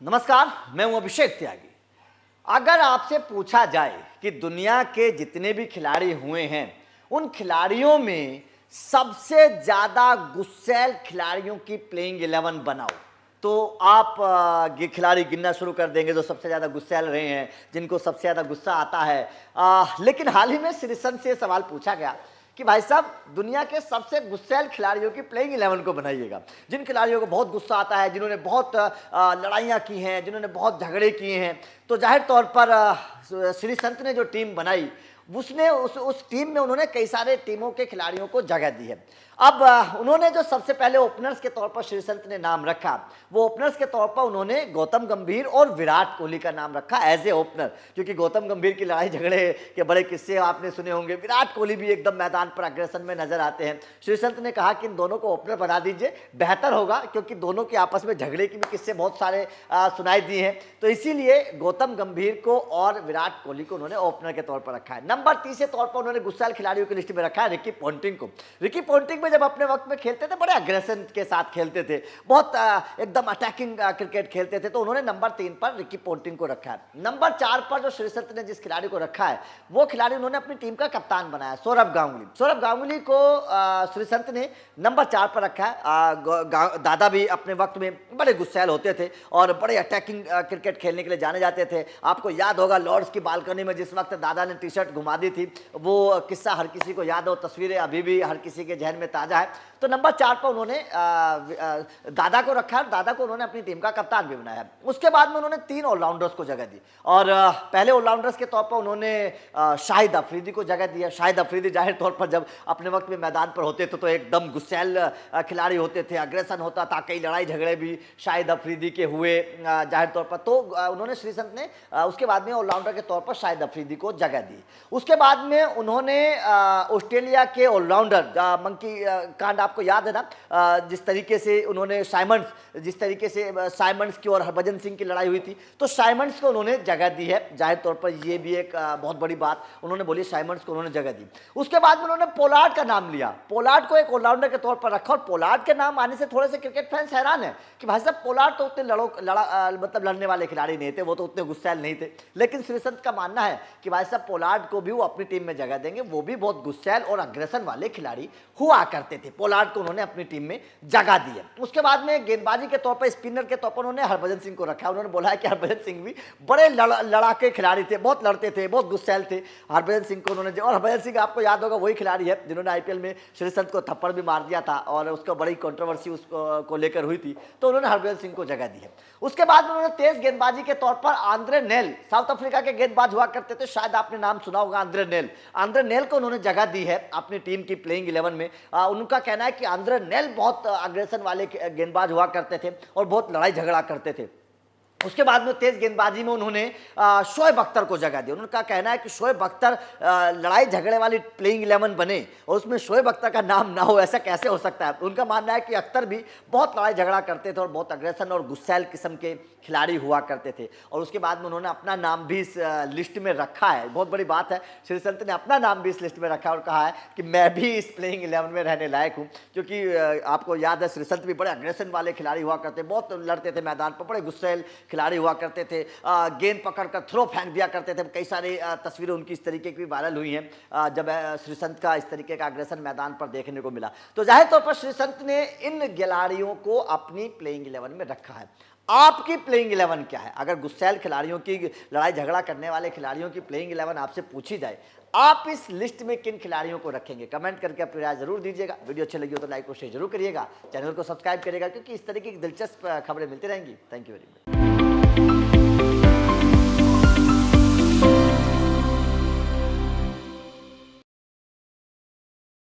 नमस्कार, मैं हूं अभिषेक त्यागी। अगर आपसे पूछा जाए कि दुनिया के जितने भी खिलाड़ी हुए हैं, उन खिलाड़ियों में सबसे ज़्यादा गुस्सैल खिलाड़ियों की प्लेइंग 11 बनाओ, तो आप ये खिलाड़ी गिनना शुरू कर देंगे जो सबसे ज़्यादा गुस्सैल रहे हैं, जिनको सबसे ज़्यादा गुस्सा आता है। लेकिन हाल ही में श्रीसंत से सवाल पूछा गया कि भाई साहब, दुनिया के सबसे गुस्सैल खिलाड़ियों की प्लेइंग 11 को बनाइएगा। जिन खिलाड़ियों को बहुत गुस्सा आता है, जिन्होंने बहुत लड़ाइयाँ की हैं, जिन्होंने बहुत झगड़े किए हैं, तो जाहिर तौर पर श्रीसंत ने जो टीम बनाई, उसने उस टीम में उन्होंने कई सारे टीमों के खिलाड़ियों को जगह दी है। अब उन्होंने जो सबसे पहले ओपनर्स के तौर पर श्रीसंत ने नाम रखा, वो ओपनर्स के तौर पर उन्होंने गौतम गंभीर और विराट कोहली का नाम रखा एज ए ओपनर, क्योंकि गौतम गंभीर की लड़ाई झगड़े के बड़े किस्से आपने सुने होंगे। विराट कोहली भी एकदम मैदान पर अग्रेसन में नजर आते हैं। श्रीसंत ने कहा कि इन दोनों को ओपनर बना दीजिए, बेहतर होगा, क्योंकि दोनों के आपस में झगड़े की भी किस्से बहुत सारे सुनाई दिए हैं। तो इसीलिए गौतम गंभीर को और विराट कोहली को उन्होंने ओपनर के तौर पर रखा है। नंबर 30 के तौर पर उन्होंने गुस्सैल खिलाड़ियों की लिस्ट में रखा है रिकी पॉन्टिंग को। रिकी पॉन्टिंग में जब अपने वक्त में खेलते थे, बड़े अग्रेशन के साथ खेलते थे, बहुत एकदम अटैकिंग क्रिकेट खेलते थे, तो उन्होंने नंबर 3 पर रिकी पॉन्टिंग को रखा है। नंबर 4 पर जो श्रीसंत ने जिस खिलाड़ी को रखा है, वो खिलाड़ी उन्होंने अपनी टीम का कप्तान बनाया, सौरभ गांगुली। सौरभ गांगुली को श्रीसंत ने नंबर 4 पर रखा है। दादा भी अपने वक्त में बड़े गुस्सैल होते थे और बड़े अटैकिंग क्रिकेट खेलने के लिए जाने जाते थे। आपको याद होगा लॉर्ड्स की बालकनी में जिस वक्त दादा ने टी शर्ट घुमा दी थी, वो किस्सा हर किसी को याद हो, तस्वीरें अभी भी हर किसी के जहन में ताज़ा है। तो नंबर 4 पर उन्होंने दादा को रखा है, दादा को उन्होंने अपनी टीम का कप्तान भी बनाया। उसके बाद में उन्होंने 3 ऑलराउंडर्स को जगह दी और पहले ऑलराउंडर्स के तौर पर उन्होंने शाहिद अफरीदी को जगह दिया। शाहिद अफरीदी जाहिर तौर पर जब अपने वक्त में मैदान पर होते थे तो एकदम गुस्सैल खिलाड़ी होते थे, अग्रेसन होता था, कई लड़ाई झगड़े भी शाहिद अफरीदी के हुए जाहिर तौर पर। तो उन्होंने श्रीसंत ने उसके बाद में ऑलराउंडर के तौर पर शाहिद अफरीदी को जगह दी। उसके बाद में उन्होंने ऑस्ट्रेलिया के ऑलराउंडर मंकी कांड आपको याद है ना, जिस तरीके से उन्होंने साइमंड्स की और हरभजन सिंह की लड़ाई हुई थी, तो साइमंड्स को उन्होंने जगह दी है। जाहिर तौर पर ये भी एक बहुत बड़ी बात उन्होंने बोली, साइमंड्स को उन्होंने जगह दी। उसके बाद में उन्होंने पोलार्ड का नाम लिया, पोलार्ड को एक ऑलराउंडर के तौर पर रखा। और पोलार्ड के नाम आने से थोड़े से क्रिकेट फैंस हैरान है कि भाई साहब, पोलार्ड तो उतने मतलब लड़ने वाले खिलाड़ी नहीं थे, वो तो उतने गुस्सैल नहीं थे। लेकिन श्रीसंत का मानना है कि भाई साहब, पोलार्ड को भी वो अपनी टीम में जगह देंगे, वो भी बहुत गुस्सैल और अग्रेसन वाले खिलाड़ी हुआ करते थे। पोलार्ड को उन्होंने अपनी टीम में जगह दी है। उसके बाद में गेंदबाजी के तौर पर, स्पिनर के तौर पर उन्होंने हरभजन सिंह को रखा। उन्होंने बोला है कि हरभजन सिंह भी बड़े लड़ाके खिलाड़ी थे, बहुत लड़ते थे, बहुत गुस्सैल थे। हरभजन सिंह को उन्होंने, और हरभजन सिंह आपको याद होगा वही खिलाड़ी है जिन्होंने आईपीएल में श्रीसंत को थप्पड़ भी मार दिया था और उसको बड़ी कंट्रोवर्सी उसको लेकर हुई थी, तो उन्होंने हरभजन सिंह को जगह दी है। उसके बाद में उन्होंने तेज गेंदबाजी के तौर पर आंद्रे नेल, साउथ अफ्रीका के गेंदबाज हुआ करते थे, शायद आपने नाम सुना होगा आंद्रे नेल को उन्होंने जगह दी है अपनी टीम की प्लेइंग 11 में। उनका कहना है कि आंद्रे नेल बहुत अग्रेसन वाले गेंदबाज हुआ करते थे और बहुत लड़ाई झगड़ा करते थे। उसके बाद में तेज गेंदबाजी में उन्होंने शोएब अख्तर को जगह दी। उनका कहना है कि शोएब अख्तर लड़ाई झगड़े वाली प्लेइंग 11 बने और उसमें शोएब अख्तर का नाम ना हो, ऐसा कैसे हो सकता है। उनका मानना है कि अख्तर भी बहुत लड़ाई झगड़ा करते थे और बहुत अग्रेसन और गुस्सैल किस्म के खिलाड़ी हुआ करते थे। और उसके बाद में उन्होंने अपना नाम भी इस लिस्ट में रखा है। बहुत बड़ी बात है, श्रीसंत ने अपना नाम भी इस लिस्ट में रखा और कहा है कि मैं भी इस प्लेइंग 11 में रहने लायक हूँ, क्योंकि आपको याद है श्रीसंत भी बड़े अग्रेसन वाले खिलाड़ी हुआ करते, बहुत लड़ते थे मैदान पर, बड़े गुस्सैल खिलाड़ी हुआ करते थे, गेंद पकड़कर थ्रो फेंक दिया करते थे। कई सारी तस्वीरें उनकी इस तरीके की भी वायरल हुई हैं जब श्रीसंत का इस तरीके का अग्रेसन मैदान पर देखने को मिला। तो जाहिर तौर पर श्रीसंत ने इन खिलाड़ियों को अपनी प्लेइंग 11 में रखा है। आपकी प्लेइंग 11 क्या है? अगर गुस्सैल खिलाड़ियों की, लड़ाई झगड़ा करने वाले खिलाड़ियों की प्लेइंग 11 आपसे पूछी जाए, आप इस लिस्ट में किन खिलाड़ियों को रखेंगे? कमेंट करके अपनी राय जरूर दीजिएगा। वीडियो अच्छी लगी हो तो लाइक और शेयर जरूर करिएगा, चैनल को सब्सक्राइब करिएगा, क्योंकि इस तरीके की दिलचस्प खबरें मिलती रहेंगी। Thank you very much.